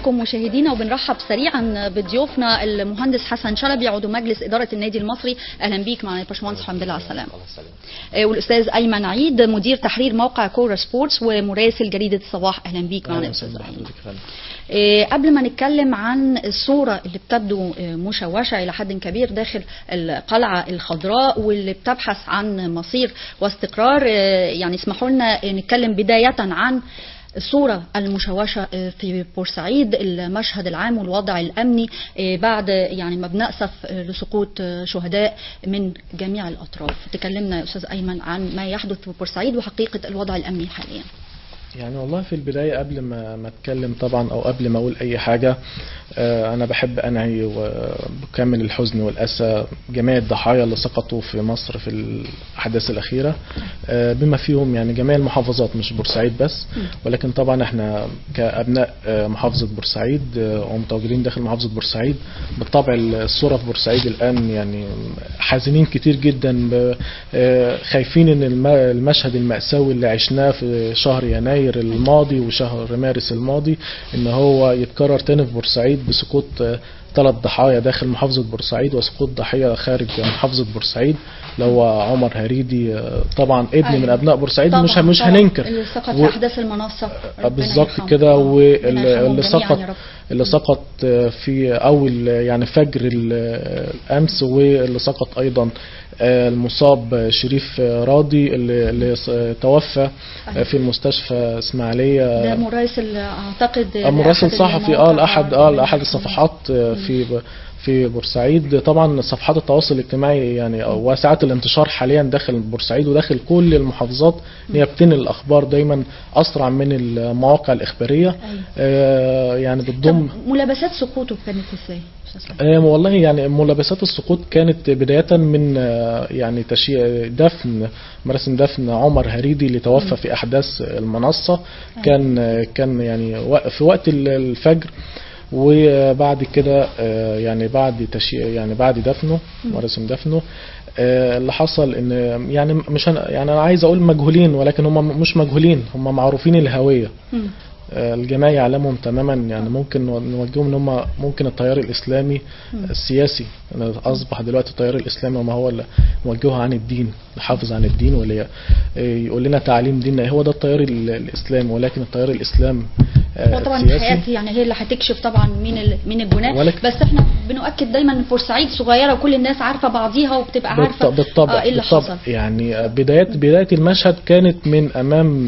بكم مشاهدينا، وبنرحب سريعا بضيوفنا المهندس حسن شلبي عضو مجلس إدارة النادي المصري. أهلا بيك معنا يا باشمهندس، الحمد لله على السلامة. والأستاذ أيمن عيد مدير تحرير موقع كورة سبورتس ومراسل جريدة الصباح. أهلا بيك معنا يا أستاذ أيمن. قبل ما نتكلم عن الصورة اللي بتبدو مشوشة إلى حد كبير داخل القلعة الخضراء واللي بتبحث عن مصير واستقرار، يعني اسمحوا لنا نتكلم بداية عن الصورة المشوشة في بورسعيد، المشهد العام والوضع الأمني بعد يعني ما بنأسف لسقوط شهداء من جميع الأطراف. تكلمنا يا أستاذ أيمن عن ما يحدث في بورسعيد وحقيقة الوضع الأمني حاليا. يعني والله في البداية قبل ما اتكلم طبعا او قبل ما اقول اي حاجة، انا بحب انعي وبكامل الحزن والاسى جميع الضحايا اللي سقطوا في مصر في الاحداث الاخيرة، بما فيهم يعني جميع المحافظات مش بورسعيد بس، ولكن طبعا احنا كابناء محافظة بورسعيد ومتواجدين داخل محافظة بورسعيد، بالطبع الصورة في بورسعيد الان يعني حزينين كتير جدا، خايفين ان المشهد المأساوي اللي عشناه في شهر يناير الماضي وشهر مارس الماضي ان هو يتكرر تاني في بورسعيد بسقوط 3 ضحايا داخل محافظة بورسعيد وسقوط ضحية خارج محافظة بورسعيد، اللي هو عمر هريدي، طبعا ابن من ابناء بورسعيد، مش هننكر اللي سقط في احداث المنصة بالظبط كده، واللي سقط في اول يعني فجر الامس، واللي سقط ايضا المصاب شريف راضي اللي توفى في المستشفى اسماعيلية. ده مراسل اعتقد مراسل صحفي لأحد الصفحات في بورسعيد. طبعا صفحات التواصل الاجتماعي يعني وساعات الانتشار حاليا داخل بورسعيد وداخل كل المحافظات هي بتنقل الاخبار دايما اسرع من المواقع الاخباريه. يعني بتضم ملابسات سقوطه كانت ازاي؟ والله يعني ملابسات السقوط كانت بدايه من يعني مراسم دفن عمر هريدي اللي توفى في احداث المنصه. كان يعني في وقت الفجر، وبعد كده يعني بعد دفنه مراسم دفنه اللي حصل ان يعني مش يعني انا عايز اقول مجهولين، ولكن هم مش مجهولين، هم معروفين الهوية. الجميع يعلمهم تماما، يعني ممكن نوجههم ان هم ممكن التيار الاسلامي السياسي، اصبح دلوقتي التيار الاسلامي وما هو اللي موجهه عن الدين، يحافظ عن الدين واللي يقول لنا تعليم ديننا، هو ده التيار الاسلامي. ولكن التيار الاسلام هو طبعا الحياة يعني هي اللي هتكشف طبعا مين الجناه، بس احنا بنؤكد دايما ان بورسعيد صغيره وكل الناس عارفه بعضيها وبتبقى عارفه بالطبع ايه اللي حصل. يعني بدايه المشهد كانت من امام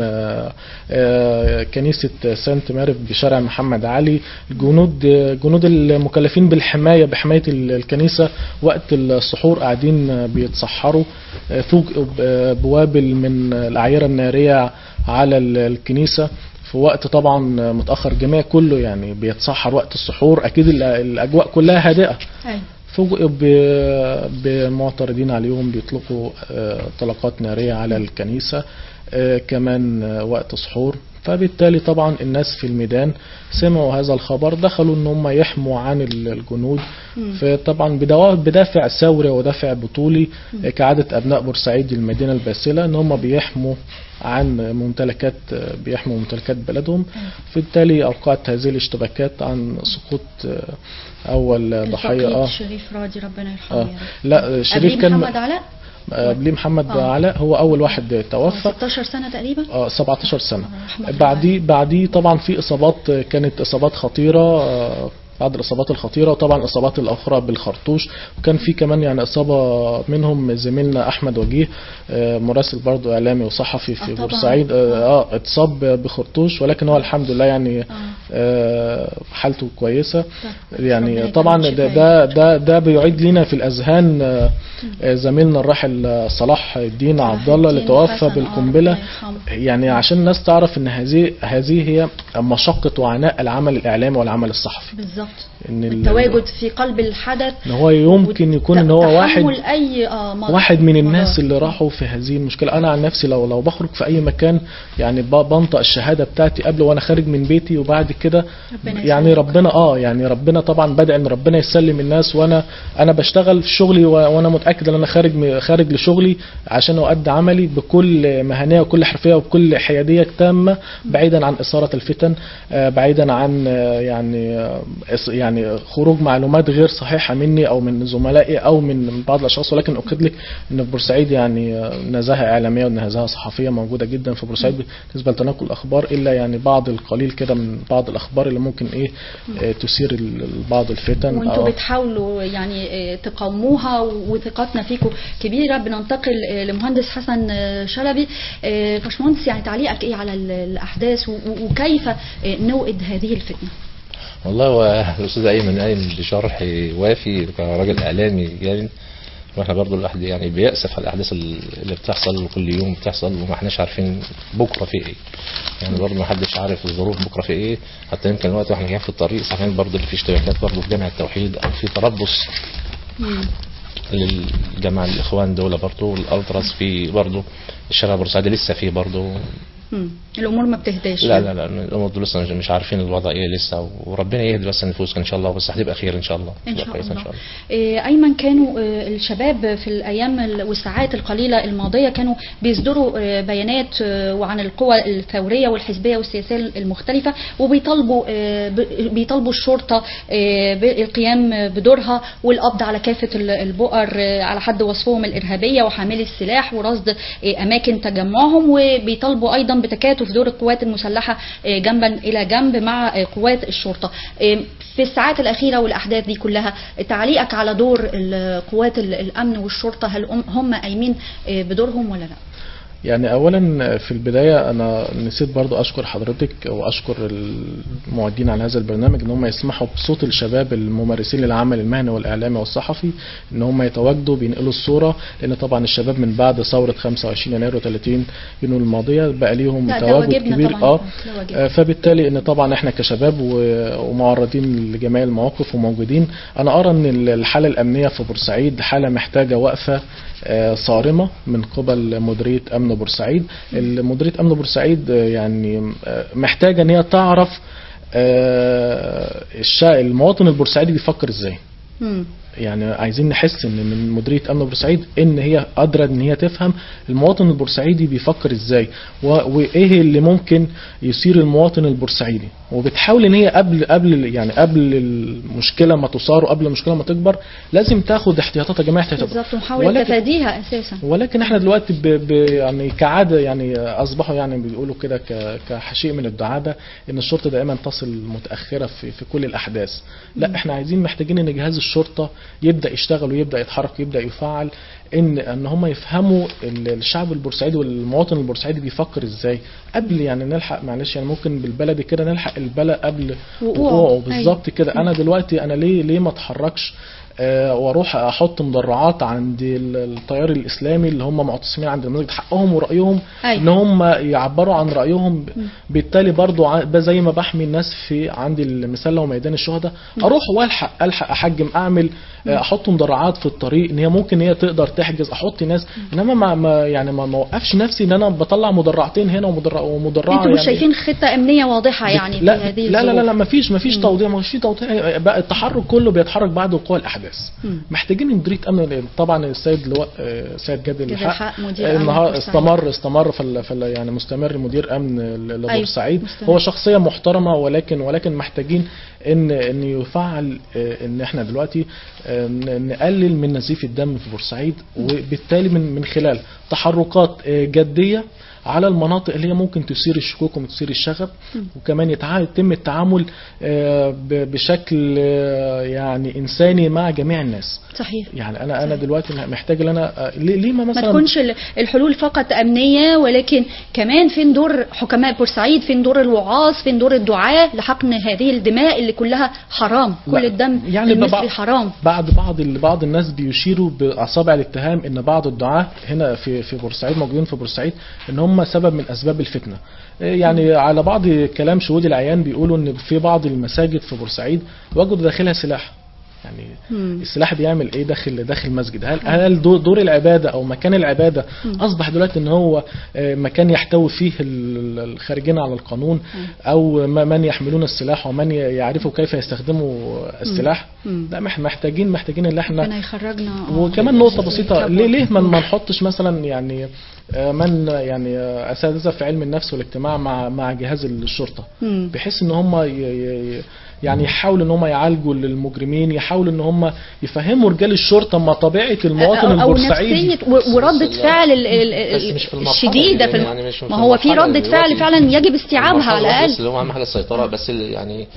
كنيسه سانت ماري بشارع محمد علي. جنود المكلفين بحمايه الكنيسه وقت السحور قاعدين بيتسحروا، فوجئوا بوابل من الاعيره الناريه على الكنيسه في وقت طبعا متأخر، جميع كله يعني بيتسحر وقت السحور، اكيد الاجواء كلها هادئة. فوجئوا بمعترضين عليهم بيطلقوا طلقات نارية على الكنيسة كمان وقت سحور. فبالتالي طبعا الناس في الميدان سمعوا هذا الخبر، دخلوا ان هم يحموا عن الجنود، فطبعا بدافع ثوري ودافع بطولي كعادة ابناء بورسعيد المدينة الباسلة ان هم بيحموا ممتلكات بلدهم. بالتالي اوقعت هذه الاشتباكات عن سقوط اول ضحية شريف راضي ربنا يرحمه. لا شريف كان محمد علاء قبليه محمد علاء، هو اول واحد توفى 16 سنة تقريبا. 17 سنة. بعديه طبعا في اصابات، كانت اصابات خطيرة بعد الاصابات الخطيره، وطبعا الاصابات الاخرى بالخرطوش، وكان في كمان يعني اصابه منهم زميلنا احمد وجيه مراسل برضو اعلامي وصحفي في بورسعيد، اتصاب بخرطوش، ولكن هو الحمد لله يعني حالته كويسه. يعني طبعا ده بيعيد لنا في الاذهان زميلنا الراحل صلاح الدين عبد الله اللي توفى بالقنبله. يعني عشان الناس تعرف ان هذه هي مشقه وعناء العمل الاعلامي والعمل الصحفي. بالظبط ان التواجد في قلب الحدث، ان هو يمكن يكون ان هو واحد من الناس اللي راحوا في هذه المشكله. انا عن نفسي لو بخرج في اي مكان يعني بنطق الشهاده بتاعتي قبل وانا خارج من بيتي، وبعد كده يعني ربنا طبعا بدأ ان ربنا يسلم الناس، وانا بشتغل في شغلي وانا متاكد ان انا خارج لشغلي عشان اؤدي عملي بكل مهنيه وكل حرفيه وبكل حياديه تامه، بعيدا عن اثاره الفتن، بعيدا عن يعني خروج معلومات غير صحيحه مني او من زملائي او من بعض الاشخاص. ولكن اؤكد لك ان في بورسعيد يعني نزاهه اعلاميه ونزاهه صحفيه موجوده جدا في بورسعيد بالنسبه لتناقل الاخبار، الا يعني بعض القليل كده من بعض الاخبار اللي ممكن تثير بعض الفتن. وانتوا بتحاولوا يعني تقاوموها، وثقتنا فيكم كبيره. بننتقل لمهندس حسن شلبي. باشمهندس، يعني تعليقك ايه على الاحداث وكيف نوئد هذه الفتنه؟ والله هو الاستاذ ايمن قايم بشرح وافي كراجل اعلامي يعني، واحنا برضو الواحد يعني بيأسف على الاحداث اللي بتحصل كل يوم بتحصل، وما احناش عارفين بكره في ايه يعني. برضو ما حدش عارف الظروف بكره في ايه. حتى يمكن الوقت واحنا جايين في الطريق صحيح برضو اللي في اشتباكات برضو في جامع التوحيد او في تربص للجماعه الاخوان دول برضو، والالتراس في برضو الشارع البورسعيدي لسه فيه برضو. الامور ما بتهداش. لا الامور لسه مش عارفين الوضع ايه لسه، وربنا يهدي بس النفوس ان شاء الله، بس هتبقى خير ان شاء الله. ان شاء الله. ايمن، كانوا الشباب في الايام والساعات القليله الماضيه كانوا بيصدروا بيانات وعن القوى الثوريه والحزبيه والسياسيه المختلفه، وبيطالبوا الشرطه بالقيام بدورها والقبض على كافه البؤر على حد وصفهم الارهابيه وحاملي السلاح، ورصد اماكن تجمعهم، وبيطالبوا ايضا بتكاتف دور القوات المسلحة جنبا إلى جنب مع قوات الشرطة. في الساعات الأخيرة والأحداث دي كلها، تعليقك على دور القوات الأمن والشرطة، هل هم قايمين بدورهم ولا لا؟ يعني اولا في البدايه انا نسيت برضو اشكر حضرتك واشكر المعدين على هذا البرنامج ان هم يسمحوا بصوت الشباب الممارسين للعمل المهني والاعلامي والصحفي ان هم يتواجدوا بينقلوا الصوره، لان طبعا الشباب من بعد ثوره 25 يناير و30 يونيو الماضيه بقى ليهم تواجد كبير. فبالتالي ان طبعا احنا كشباب ومعرضين لجميع المواقف وموجودين. انا ارى ان الحاله الامنيه في بورسعيد حاله محتاجه وقفه صارمة من قبل مديرية أمن بورسعيد. مديرية أمن بورسعيد يعني محتاجة أن هي تعرف المواطن البورسعيدي بيفكر إزاي. يعني عايزين نحس ان من مديريه امن بورسعيد ان هي قادره ان هي تفهم المواطن البورسعيدي بيفكر ازاي، وايه اللي ممكن يثير المواطن البورسعيدي، وبتحاول ان هي قبل المشكله ما تصار وقبل المشكله ما تكبر لازم تاخد احتياطاتها جميع احتياطاتها بالظبط، ومحاوله تفاديها اساسا. ولكن احنا دلوقتي يعني كعاده يعني اصبحوا يعني بيقولوا كده كشيء من الدعابه ان الشرطه دائما تصل متاخره في كل الاحداث. لا، احنا محتاجين ان جهاز الشرطه يبدا يشتغل ويبدا يتحرك ويبدا يفعل، ان هم يفهموا الشعب البورسعيدي والمواطن البورسعيدي بيفكر ازاي قبل يعني نلحق، معلش يعني ممكن بالبلدي كده نلحق البلاء قبل وقوعه بالظبط كده. انا دلوقتي انا ليه ما اتحركش واروح احط مدرعات عند التيار الاسلامي اللي هم معتصمين عند المسجد، حقهم ورأيهم ان هم يعبروا عن رأيهم. بالتالي برضو زي ما بحمي الناس في عند المسلة وميدان الشهداء، اروح والحق احجم، اعمل احط مدرعات في الطريق ان هي ممكن هي تقدر تحجز، احط ناس، انما ما اوقفش نفسي ان انا بطلع مدرعتين هنا ومدرعه. انتوا مش شايفين خطه امنيه واضحه يعني في هذه الظروف؟ لا ما فيش توضيح، ما فيش توضيح بقى. التحرك كله بيتحرك بعد وقوع الاحداث. محتاجين مديريه امن. طبعا السيد اللواء سيد جاد الحق النهارده استمر يعني مستمر مدير امن لبورسعيد. هو شخصيه محترمه، ولكن محتاجين ان يفعل ان احنا دلوقتي نقلل من نزيف الدم في بورسعيد، وبالتالي من خلال تحركات جديه على المناطق اللي هي ممكن تثير الشكوك وتثير الشغب، وكمان يتم التعامل بشكل يعني انساني مع جميع الناس. صحيح. يعني انا دلوقتي محتاج ان انا ليه ما تكونش الحلول فقط امنيه، ولكن كمان فين دور حكماء بورسعيد، فين دور الوعاظ، فين دور الدعاة لحقن هذه الدماء اللي كلها حرام، كل الدم يعني المصري حرام. بعض الناس بيشيروا باصابع الاتهام ان بعض الدعاة هنا في بورسعيد، موجودين في بورسعيد، ان هم سبب من اسباب الفتنة. يعني على بعض كلام شهود العيان بيقولوا ان في بعض المساجد في بورسعيد وجدوا داخلها سلاح. يعني السلاح بيعمل ايه داخل مسجد؟ هل دور العباده او مكان العباده اصبح دلوقتي ان هو مكان يحتوي فيه الخارجين على القانون او من يحملون السلاح ومن يعرفوا كيف يستخدموا السلاح؟ لا، محتاجين ان احنا يخرجنا. وكمان نقطه بسيطه، ليه ما نحطش مثلا يعني اساتذه في علم النفس والاجتماع مع جهاز الشرطه، بحيث ان هم يعني يحاولوا ان هم يعالجوا المجرمين، يحاولوا ان هم يفهموا رجال الشرطه ما طبيعه المواطن البورسعيدي وردة فعل الشديده في يعني ما هو في ردة فعل فعلا يجب استيعابها على الاقل. بس اللي هو اهم حاجه السيطره، بس يعني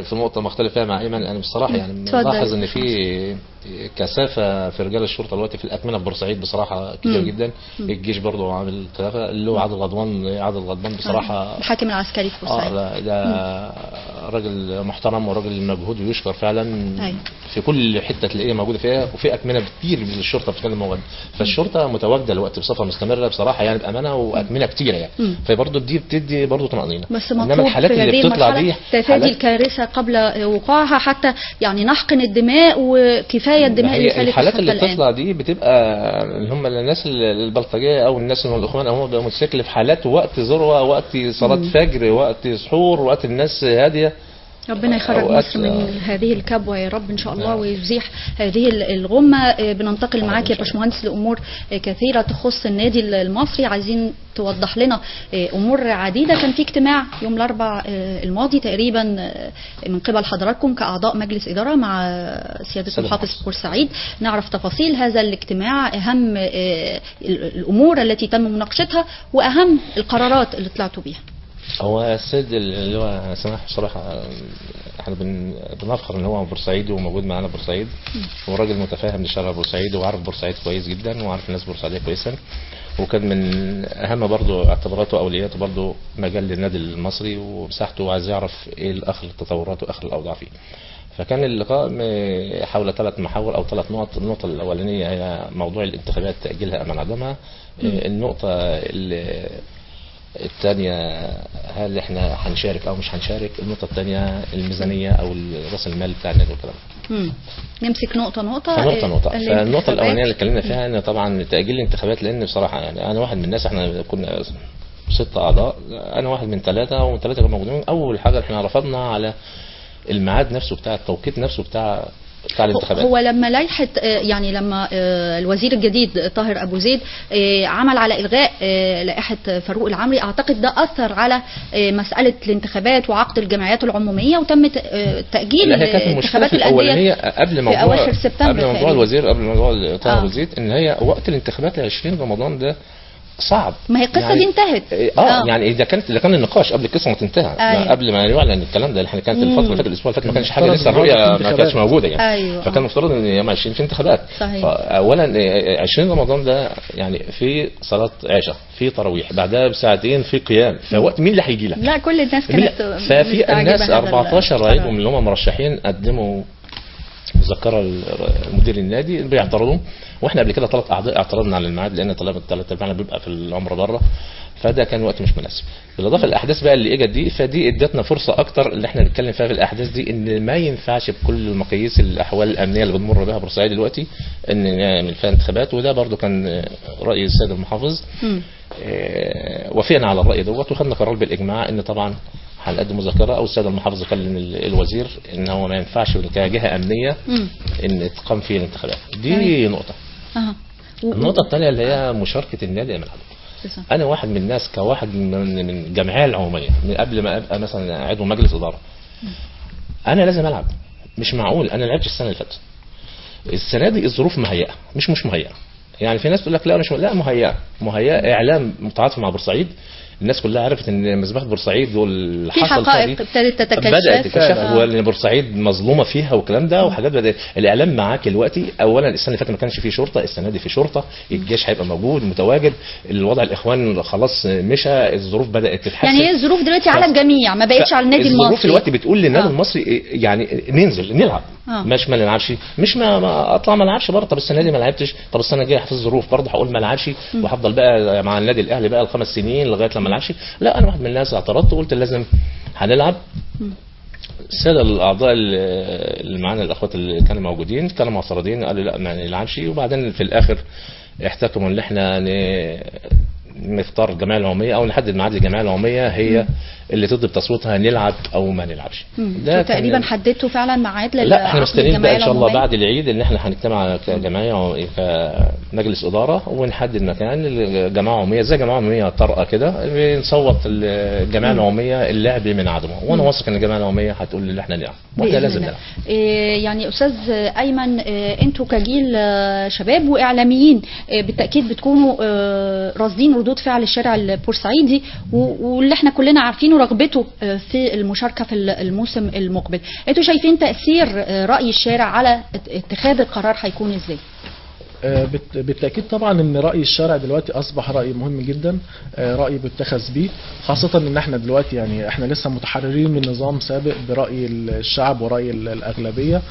في نقطة مختلف فيها مع ايمن. انا بصراحة يعني ملاحظ ان في كثافة في رجال الشرطة دلوقتي في الأكمنة في بورسعيد بصراحة كتير جدا. الجيش برضه عامل كثافة، اللي هو عادل غضبان بصراحة الحاكم العسكري في بورسعيد. ده راجل محترم وراجل مجهود ويشكر فعلا. في كل حتة تلاقيه موجودة فيها، وفي أكمنة كتير من الشرطة بتتكلم موجودة، فالشرطة متواجدة دلوقتي بصفة مستمرة بصراحة يعني بأمانة، وأكمنة كتيرة يعني. فبرضه دي بتدي برضه طمأنينة. بس مطلوب الحالات اللي بتطلع دي تفادي الكارثة قبل وقوعها، حتى يعني نحقن الدماء وكفاية الدماء اللي سالت. الحالات اللي بتطلع دي بتبقى اللي هم الناس البلطجية او الناس اللي هم الاخوان او هم متشكل في حالات وقت ذروة، وقت صلاة فجر، وقت سحور، وقت الناس هادية. ربنا يخرج مصر من هذه الكبوة يا رب إن شاء الله، ويزيح هذه الغمة. بننتقل معاك يا باشمهندس لأمور كثيرة تخص النادي المصري. عايزين توضح لنا أمور عديدة. كان في اجتماع يوم الأربعاء الماضي تقريبا من قبل حضراتكم كأعضاء مجلس إدارة مع سيادة محافظ بورسعيد. نعرف تفاصيل هذا الاجتماع، أهم الأمور التي تم مناقشتها وأهم القرارات اللي طلعتوا بيها. هو السيد اللي هو سماح بصراحة احنا بنفخر ان هو بورسعيدي وموجود معانا بورسعيد، وراجل متفاهم لشارع بورسعيد وعارف بورسعيد كويس جدا وعارف الناس بورسعيدية كويسا، وكان من اهم برضو اعتباراته واولوياته برضو مجال للنادي المصري ومساحته، وعايز يعرف ايه اخر التطورات واخر الاوضاع فيه. فكان اللقاء حول 3 محاور او 3 نقط. النقطة الاولانية هي موضوع الانتخابات، تأجيلها ام عدمها. النقطة الثانية هل احنا هنشارك او مش هنشارك. النقطة الثانية الميزانية او راس المال بتاع النادي والكلام. نمسك نقطة. فالنقطة الاولانية اللي اتكلمنا فيها ان طبعا تأجيل الانتخابات، لان بصراحة يعني انا واحد من الناس، احنا كنا 6 اعضاء، انا واحد من 3 و3 كانوا موجودين. اول حاجة احنا رفضنا على الميعاد نفسه بتاع التوقيت نفسه بتاع الانتخابات. هو لما لائحة يعني لما الوزير الجديد طاهر أبو زيد عمل على إلغاء لائحة فاروق العمري، أعتقد ده أثر على مسألة الانتخابات وعقد الجمعيات العمومية، وتم تأجيل الانتخابات الأولانية قبل موضوع أواخر سبتمبر، قبل موضوع الوزير، قبل موضوع طاهر أبو زيد، إن هي وقت الانتخابات 20 رمضان ده صعب. ما هي القصه يعني دي انتهت. يعني اذا كان النقاش قبل القصه ما تنتهي، قبل ما يعلن الكلام ده، احنا كانت الفتره اللي فاتت الاسبوع اللي فات ما كانش حاجه لسه، الرؤيه ما كانتش موجوده يعني. فكان المفترض ان يوم 20 في انتخابات. اولا 20 رمضان ده يعني في صلاه عشاء، في تراويح، بعدها بساعتين في قيام، فوقت مين اللي هيجي لك؟ لا كل الناس كانت ففي الناس 14 رايهم اللي هم مرشحين قدموا مذكره لمدير النادي بيعترضوا، واحنا قبل كده 3 اعضاء اعترضنا على الميعاد لان طلبنا 3 ارباعنا بيبقى في العمره بره، فده كان وقت مش مناسب. بالاضافه للاحداث بقى اللي اجت دي، فدي ادتنا فرصه اكتر اللي احنا نتكلم فيها في الاحداث دي، ان ما ينفعش بكل المقاييس الاحوال الامنيه اللي بنمر بها بورسعيد دلوقتي ان نعمل فيها انتخابات. وده برضو كان راي السيد المحافظ، وافقنا على الراي دوت وخدنا قرار بالاجماع ان طبعا هنقدم مذكره، او السيد المحافظ كلم الوزير ان هو ما ينفعش كجهه امنيه ان تقام فيه الانتخابات دي. نقطه. النقطه الثانيه اللي هي مشاركه النادي من عدم. انا واحد من الناس، كواحد من الجمعيه العموميه، من قبل ما ابقى مثلا عضو مجلس اداره، انا لازم العب. مش معقول انا لعبت السنه اللي فاتت، السنه دي الظروف مهيئه مش مهيئه. يعني في ناس تقول لك لا مش لا مهيئه اعلام متعاطف مع بورسعيد الناس كلها عرفت ان مذبحه بورسعيد واللي في حصل حقائق ابتدت تتكشف، بدات تتكشف، وان بورسعيد مظلومه فيها والكلام ده، وحاجات بدات الاعلام معاك دلوقتي. اولا السنه اللي فاتت ما كانش فيه شرطه، السنه دي في شرطه، الجيش هيبقى موجود متواجد، الوضع الاخوان خلاص مشى، الظروف بدات تتحسن. يعني هي الظروف دلوقتي على الجميع، ما بقتش على النادي المصري. الظروف دلوقتي بتقول للنادي المصري يعني ننزل نلعب، مش ما نلعبش، مش ما اطلع ما العبش برضه. طب السنه دي ما لعبتش، طب السنه الجايه في الظروف برضه هقول ما العبش، وهفضل بقى مع النادي الاهلي بقى ال5 سنين لغايه لما العبش. لا، انا واحد من الناس اعترضت وقلت لازم هنلعب. الساده الاعضاء اللي معانا الاخوات اللي كانوا موجودين كانوا معترضين، قالوا لا ما نلعبش، وبعدين في الاخر احتكموا ان احنا نختار الجمعيه العموميه او نحدد ميعاد الجمعيه العموميه هي اللي تدي بتصويتها نلعب او ما نلعبش. ده تقريبا حددتوا فعلا ميعاد لا، احنا مستنيين بقى ان شاء الله بعد العيد ان احنا هنجتمع كجمعيه كمجلس اداره ونحدد مكان الجمعيه العموميه زي جمعيه عموميه طارئه كده، بنصوت الجمعيه العموميه اللعب من عدمه، وانا واثق ان الجمعيه العموميه هتقول ان احنا نلعب واحنا لازم نلعب. يعني استاذ ايمن، انتوا كجيل شباب واعلاميين بالتاكيد بتكونوا راصدين ردود فعل الشارع البورسعيدي، واللي احنا كلنا عارفينه رغبته في المشاركه في الموسم المقبل. انتوا شايفين تاثير راي الشارع على اتخاذ القرار هيكون ازاي؟ بالتأكيد طبعا ان رأي الشارع دلوقتي اصبح رأي مهم جدا، رأي بيتخذ بيه، خاصة ان احنا دلوقتي يعني احنا لسه متحررين من نظام سابق برأي الشعب ورأي الأغلبية،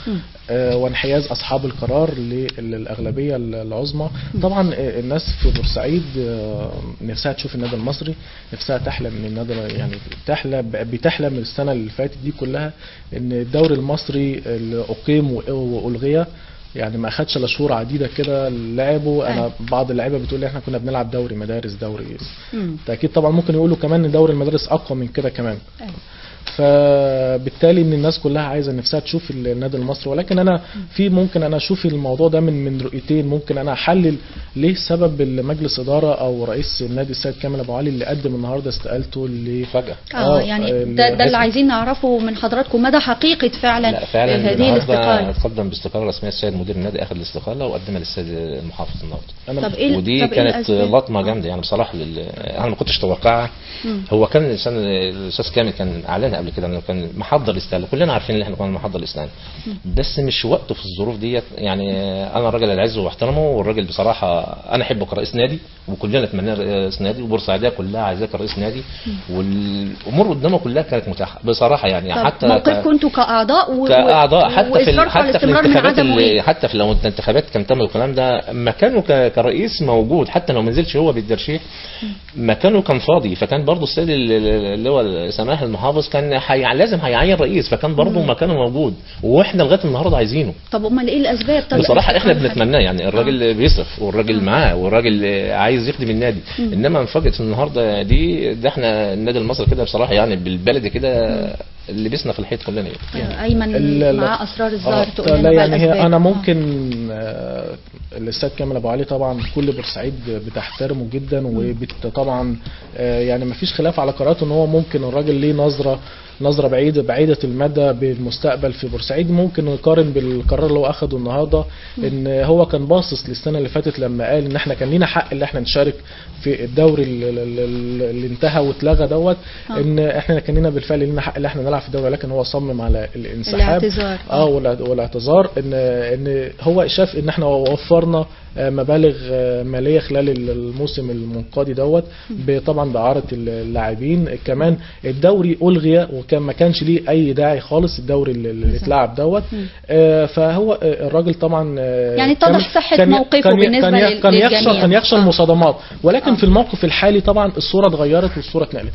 وانحياز اصحاب القرار للأغلبية العظمى. طبعا الناس في بورسعيد نفسها تشوف النادي المصري، نفسها تحلم من النادي، يعني بتحلم السنة اللي فاتت دي كلها ان الدوري المصري اللي اقيم والغي، يعني ما اخدش الا شهور عديده كده لعبوا. انا بعض اللعيبه بتقول لي احنا كنا بنلعب دوري مدارس، دوري تاكيد طبعا ممكن يقولوا كمان ان دوري المدارس اقوى من كده كمان. فبالتالي ان الناس كلها عايزه نفسها تشوف النادي المصري، ولكن انا ممكن انا اشوف الموضوع ده من رؤيتين. ممكن انا احلل ليه سبب المجلس اداره او رئيس النادي السيد كامل ابو علي اللي قدم النهارده استقالته اللي فجاه. يعني ده اللي عايزين نعرفه من حضراتكم، مدى حقيقه فعلا هذه الاستقاله. تقدم باستقاله رسميه السيد مدير النادي، اخذ الاستقاله وقدمها للسيد المحافظ النهارده. ودي كانت لطمه جامده يعني بصراحه. انا ما كنتش اتوقعها. هو كان الاستاذ كامل كان اعلنها قبل كده انه كان محضر الاستقاله، كلنا عارفين ان احنا كنا محضر الاستقاله، بس مش وقته في الظروف ديت. يعني انا الراجل العزه واحترمه، والراجل بصراحه انا احبه كرئيس نادي، وكلنا نتمناه رئيس نادي، وبورسعيديه كلها عايزاه كرئيس نادي، والامور قدامه كلها كانت متاحه بصراحه. يعني حتى موقفكم انتوا كاعضاء حتى في الانتخابات حتى في لو الانتخابات كان تم الكلام ده، مكانه كرئيس موجود، حتى لو ما نزلش هو بالترشيح مكانه كان فاضي. فكان برضه السيد اللي هو سماح المحافظ كان لازم هيعين رئيس، فكان برضه مكانه موجود، واحنا لغايه النهارده عايزينه. طب امال ايه الاسباب؟ طب بصراحه احنا بنتمناه، يعني الراجل بيصرف والراجل معاه والراجل عايز يخدم النادي، انما مفاجاه النهارده ده احنا النادي المصري كده بصراحه يعني بالبلدي كده اللي بيسنا في الحيط كلنا يعني. ايمن مع اسرار الظاهر تقول لنا يعني هي انا ممكن الاستاذ كامل ابو علي طبعا كل بورسعيد بتحترمه جدا، وطبعا يعني ما فيش خلاف على قراراته ان هو ممكن الراجل ليه نظرة بعيدة المدى بالمستقبل في بورسعيد. ممكن نقارن بالقرار اللي هو اخده النهارده، ان هو كان باصص للسنه اللي فاتت لما قال ان احنا كان لينا حق ان احنا نشارك في الدوري اللي انتهى واتلغى دوت، ان احنا كان لينا بالفعل لينا حق ان احنا نلعب في الدوري، لكن هو صمم على الانسحاب والاعتذار. ان هو شاف ان احنا وفرنا مبالغ ماليه خلال الموسم المنقضي دوت، طبعا باعاره اللاعبين. كمان الدوري الغي وكان ما كانش ليه اي داعي خالص الدوري اللي اتلعب دوت. فهو الراجل طبعا يعني اتضح صحه موقفه بالنسبه للجميع. كان يخشى المصادمات، ولكن في الموقف الحالي طبعا الصوره اتغيرت والصوره اتنقلت.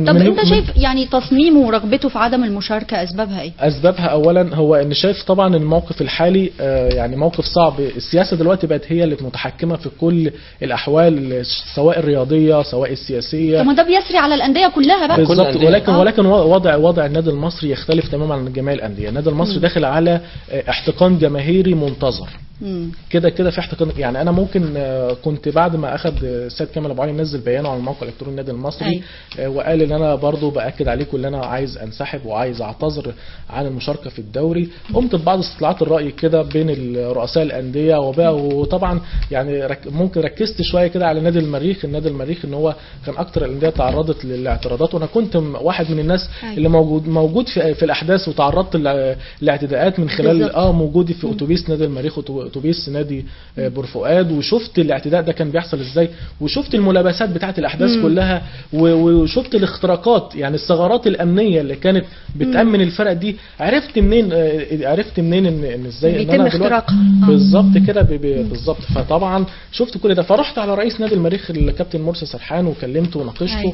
طب انت شايف يعني تصميمه ورغبته في عدم المشاركه اسبابها ايه؟ اسبابها اولا هو ان شايف طبعا الموقف الحالي يعني موقف صعب. السياسه دلوقتي بقت هي اللي متحكمه في كل الاحوال، سواء الرياضيه سواء السياسيه. طب ما ده بيسري على الانديه كلها بقى بالظبط. ولكن وضع النادي المصري يختلف تماما عن جميع الانديه. النادي المصري داخل على احتقان جماهيري منتظر. كده كده في احتقان. يعني انا ممكن كنت بعد ما اخذ السيد كامل ابو علي نزل بيانه على الموقع الالكتروني النادي المصري وقال ان انا برضو باكد عليكم ان انا عايز انسحب وعايز اعتذر عن المشاركه في الدوري. قمت ببعض استطلاعات الراي كده بين رؤساء الانديه وطبعا يعني ممكن ركزت شويه كده على نادي المريخ. النادي المريخ ان هو كان اكتر الانديه تعرضت للاعتراضات، وانا كنت واحد من الناس اللي موجود في الاحداث وتعرضت للاعتداءات من خلال موجودي في اتوبيس نادي المريخ اتوبيس نادي بورفؤاد، وشفت الاعتداء ده كان بيحصل ازاي، وشفت الملابسات بتاعه الاحداث كلها، وشفت الاختراقات يعني الثغرات الامنيه اللي كانت بتامن الفرق دي. عرفت منين ان ازاي ان انا دلوقتي بالظبط كده بالظبط. فطبعا شفت كل ده، فرحت على رئيس نادي المريخ الكابتن مرسي سرحان وكلمته وناقشته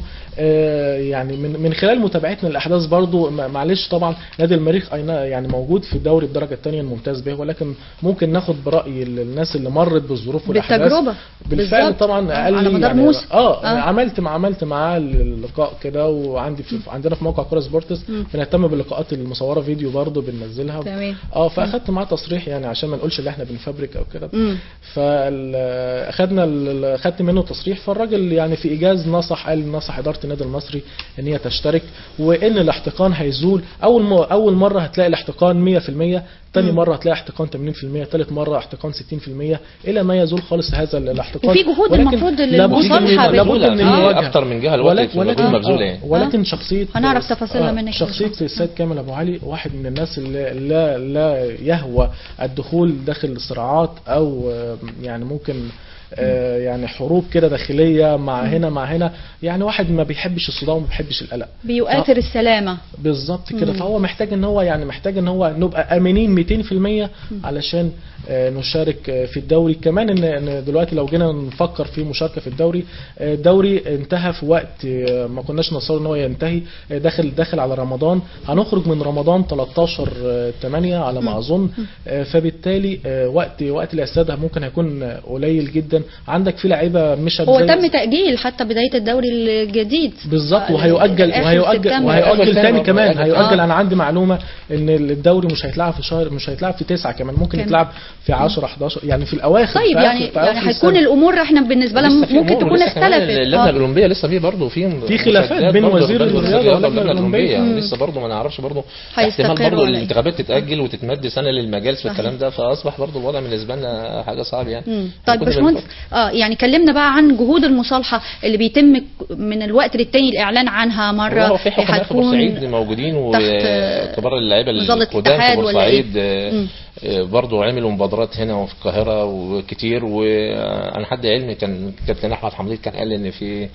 يعني من خلال متابعتنا للاحداث برضو. معلش طبعا نادي المريخ يعني موجود في الدوري الدرجه الثانيه الممتاز به، ولكن ممكن ناخد براي الناس اللي مرت بالظروف والاحداث بالتجربه بالفعل. طبعا قال على لي مدار يعني موسم عملت معاه اللقاء كده، عندنا في موقع كوره سبورتس بنهتم باللقاءات المصوره فيديو برضو بننزلها. تمام. فاخدت معاه تصريح يعني عشان ما نقولش ان احنا بنفبرك او كده. خدت منه تصريح، فالراجل يعني في ايجاز نصح اداره النادي المصري ان هي تشترك، وان الاحتقان هيزول. اول مره هتلاقي الاحتقان 100%، ثاني مرة هتلاقي احتقان 80%، ثالث مرة احتقان 60%، إلى ما يزول خالص هذا الاحتقان. وفي جهود المفروض للمصالحة لابد من أكثر من جهة الوقت مجهود مبذولة يعني. ولكن شخصية هنعرف تفاصيلها منك. شخصية السيد كامل أبو علي واحد من الناس اللي لا يهوى الدخول داخل صراعات أو يعني ممكن يعني حروب كده داخليه مع هنا، يعني واحد ما بيحبش الصدام وما بيحبش القلق، بيؤثر السلامه بالظبط كده. فهو محتاج ان هو نبقى امنين 200% علشان نشارك في الدوري. كمان ان دلوقتي لو جينا نفكر في مشاركه في الدوري انتهى في وقت ما كناش نتصور ان هو ينتهي. داخل على رمضان، هنخرج من رمضان 13/8 على ما اظن. فبالتالي وقت الاستاد ممكن هيكون قليل جدا. عندك في لعيبه مش هو تم تاجيل حتى بدايه الدوري الجديد بالظبط، وهيؤجل تاني كمان هيؤجل. انا عندي معلومه ان الدوري مش هيتلعب في شهر، مش هيتلعب في 9 كمان، ممكن يتلعب في 10 11 يعني في الاواخر. طيب يعني هتكون الامور احنا بالنسبه لنا ممكن تكون اختلفت. اللجنه الاولمبيه لسه في برضه في خلافات بين وزير الرياضه واللجنه الاولمبيه يعني لسه برضه ما نعرفش برضه احتمال برضه الانتخابات تتاجل وتتمد سنه للمجالس والكلام ده، فاصبح برضه الوضع بالنسبه لنا حاجه صعبه يعني. طيب باشمهندس يعني كلمنا بقى عن جهود المصالحه اللي بيتم من الوقت للتاني الاعلان عنها. مره في حكماء في بورسعيد موجودين وكبار اللعيبه القدام في بورسعيد برضه عملوا مبادرات هنا وفي القاهره وكتير. وانا حد علمي كان كابتن احمد حمديد كان قال ان في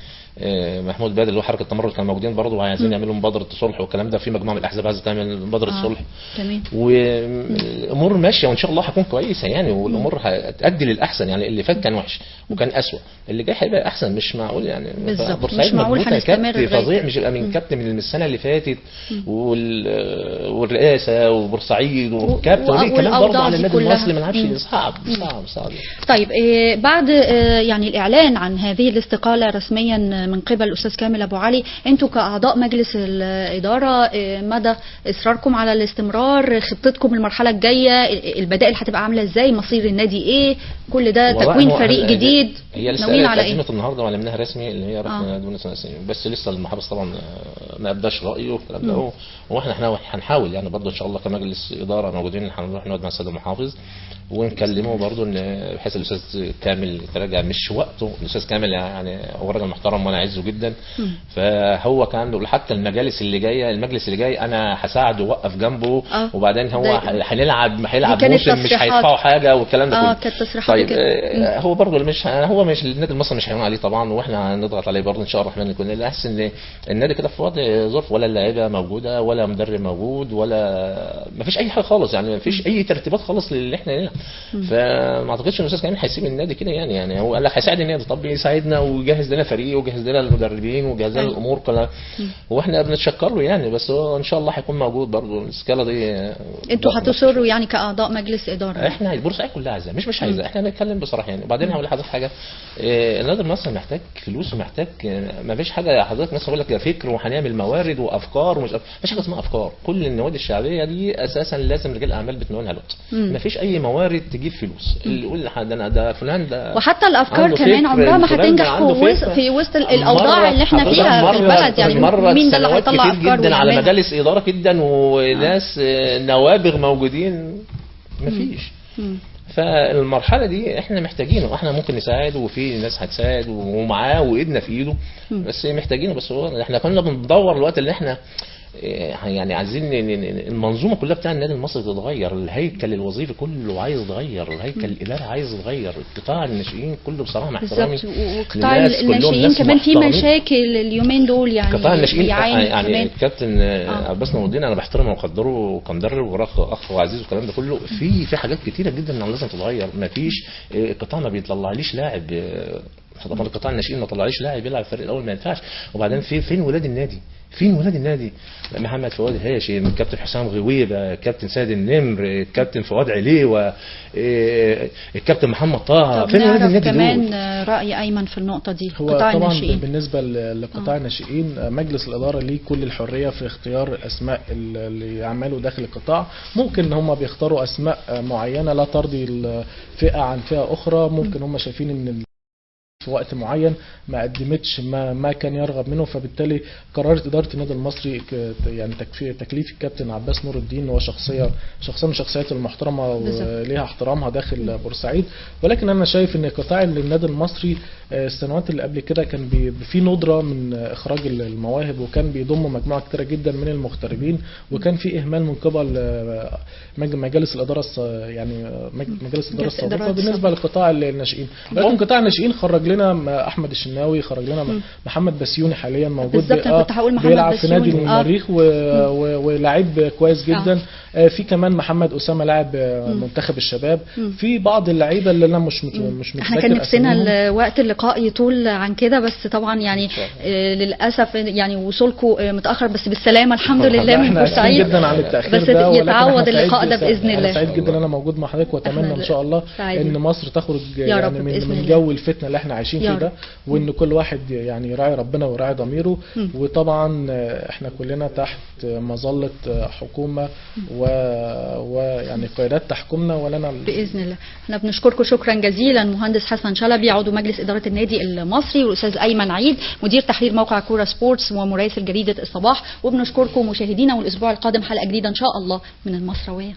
محمود بادر اللي هو حركه التمرد كانوا موجودين برضه وعايزين يعملوا مبادره صلح والكلام ده. في مجموعه من الاحزاب عايزه تعمل مبادره صلح. تمام. والامور ماشيه وان شاء الله هتكون كويسه يعني، والامور هتؤدي للاحسن. يعني اللي فات كان وحش وكان اسوء، اللي جاي هيبقى احسن. مش معقول يعني مش معقول هنستمر فظيع. مش يبقى من كابتن من السنه اللي فاتت والرئاسه وبورسعيد والكابتن والكلام برضه على النادي المصري ما نعرفش. صعب. طيب بعد يعني الاعلان عن هذه الاستقاله رسميا من قبل الاستاذ كامل ابو علي، انتوا كاعضاء مجلس الاداره مدى اصراركم على الاستمرار؟ خطتكم المرحله الجايه، البدائل هتبقى عامله ازاي؟ مصير النادي ايه؟ كل ده تكوين فريق جديد، ناويين على ايه؟ النهارده وعلمناها رسمي اللي هي رقم دون سنين، بس لسه المحافظ طبعا ما ابداش رايه والكلام ده. واحنا هنحاول يعني برضه ان شاء الله كمجلس اداره موجودين، هنروح نقعد مع السيد المحافظ ونكلمه برضه ان بحيث الاستاذ كامل يتراجع. مش وقته، الاستاذ كامل يعني هو راجل محترم وانا اعزه جدا. فهو كان بيقول حتى المجلس اللي جاي انا هساعده واوقف جنبه. وبعدين هو هيلعب موسم مش هيدفعوا حاجه والكلام ده كله. كانت تصريحات كده. هو برضه مش النادي المصري مش هيعمل عليه طبعا، واحنا هنضغط عليه برضه ان شاء الله الرحمن. يكون الاحسن ان النادي كده في وضع ظرف، ولا اللاعيبه موجوده ولا مدرب موجود ولا ما فيش اي حاجه خالص يعني، ما فيش اي ترتيبات خالص للي احنا نلعب. فما اعتقدش ان الاستاذ كامل هيسيب النادي كده يعني هو قال لك هيساعد النادي. طب يساعدنا ويجهز لنا فريق ويجهز بيجهز لنا المدربين وبيجهز لنا الامور كلها، واحنا بنتشكر له يعني. بس هو ان شاء الله هيكون موجود برضه السكالا دي. انتوا هتصروا يعني كاعضاء مجلس اداره؟ احنا بورسعيد كلها عايزاه، مش عايزاه، احنا بنتكلم بصراحه يعني. وبعدين هقول لحضرتك حاجه، النادي المصري محتاج فلوس ومحتاج، ما فيش حاجه حضرتك مثلا بقول لك ده فكر وهنعمل موارد وافكار ومش مفيش حاجه اسمها افكار. كل النوادي الشعبيه دي اساسا لازم رجال الاعمال بتنولها الوقت، ما فيش اي موارد تجيب فلوس. اللي يقول ده فلان ده، وحتى الافكار كمان عمرها ما هتنجح في وسط الاوضاع اللي احنا فيها في البلد يعني. مين ده اللي هيطلع كتير افكار جدا على ويعملها؟ مجالس اداره جدا وناس نوابغ موجودين، مفيش. فالمرحله دي احنا محتاجينه، احنا ممكن نساعد وفي ناس هتساعد ومعاه وايدنا في ايده، بس محتاجينه. بس هو احنا كنا بندور الوقت اللي احنا يعني عايزين المنظومه كلها بتاع النادي المصري تتغير، الهيكل الوظيفي كله عايز يتغير، الهيكل الاداري عايز يتغير، قطاع الناشئين كله بصراحه مع احترامي وقطاع الناشئين كمان في مشاكل اليومين دول يعني. قطاع الناشئين يعني الكابتن عباس نور الدين انا بحترمه وقدره وكمدرب واخ وعزيز والكلام ده كله، في حاجات كتيره جدا لازم تتغير. ما فيش القطاع ما بيطلعليش لاعب، طبعا القطاع الناشئين ما طلعليش لاعب يلعب الفريق الاول، ما ينفعش. وبعدين فين ولاد النادي؟ فين ولاد النادي؟ محمد فؤاد هاشم، الكابتن حسام غويبه، الكابتن سيد النمر، الكابتن فؤاد عليوه، الكابتن محمد طه، فين ولاد النادي كمان دول؟ راي ايمن في النقطه دي. هو قطاع طبعا الناشئين بالنسبه لقطاع الناشئين مجلس الاداره ليه كل الحريه في اختيار الاسماء اللي يعملوا داخل القطاع. ممكن هم بيختاروا اسماء معينه لا ترضي الفئه عن فئه اخرى، ممكن هم شايفين ان في وقت معين ما قدمتش ما كان يرغب منه، فبالتالي قررت اداره النادي المصري يعني تكليف الكابتن عباس نور الدين، هو شخصيه من الشخصيات المحترمه وليها احترامها داخل بورسعيد. ولكن انا شايف ان قطاع النادي المصري السنوات اللي قبل كده كان في ندره من اخراج المواهب، وكان بيضم مجموعه كتيره جدا من المغتربين، وكان في اهمال من قبل مجالس الاداره يعني مجالس الاداره السابقه بالنسبه لقطاع الناشئين. لكن قطاع الناشئين خرج لنا احمد الشناوي، خرج لنا محمد بسيوني حاليا موجود بيلعب في نادي المريخ ولاعب كويس جدا. في كمان محمد اسامه لاعب منتخب الشباب. في بعض اللعيبه اللي انا مش متذكر. احنا كان نفسنا وقت اللقاء يطول عن كده، بس طبعا يعني للاسف يعني وصولكم متاخر، بس بالسلامه الحمد لله من بورسعيد. جدا على التاخير بس ده، يتعوض اللقاء ده باذن الله. انا سعيد جدا ان انا موجود مع حضرتك، واتمنى ان شاء الله ان مصر تخرج يعني من جو الفتنه اللي احنا عايشين فيه ده، وان كل واحد يعني يراعي ربنا ويراعي ضميره. وطبعا احنا كلنا تحت مظله حكومه ويعني قيادات تحكمنا ولنا باذن الله. احنا بنشكركم شكرا جزيلا مهندس حسن شلبي عضو مجلس اداره النادي المصري، والاستاذ ايمن عيد مدير تحرير موقع كوره سبورتس ومراسل جريده الصباح. وبنشكركم مشاهدينا، والاسبوع القادم حلقه جديده ان شاء الله من المصراويه.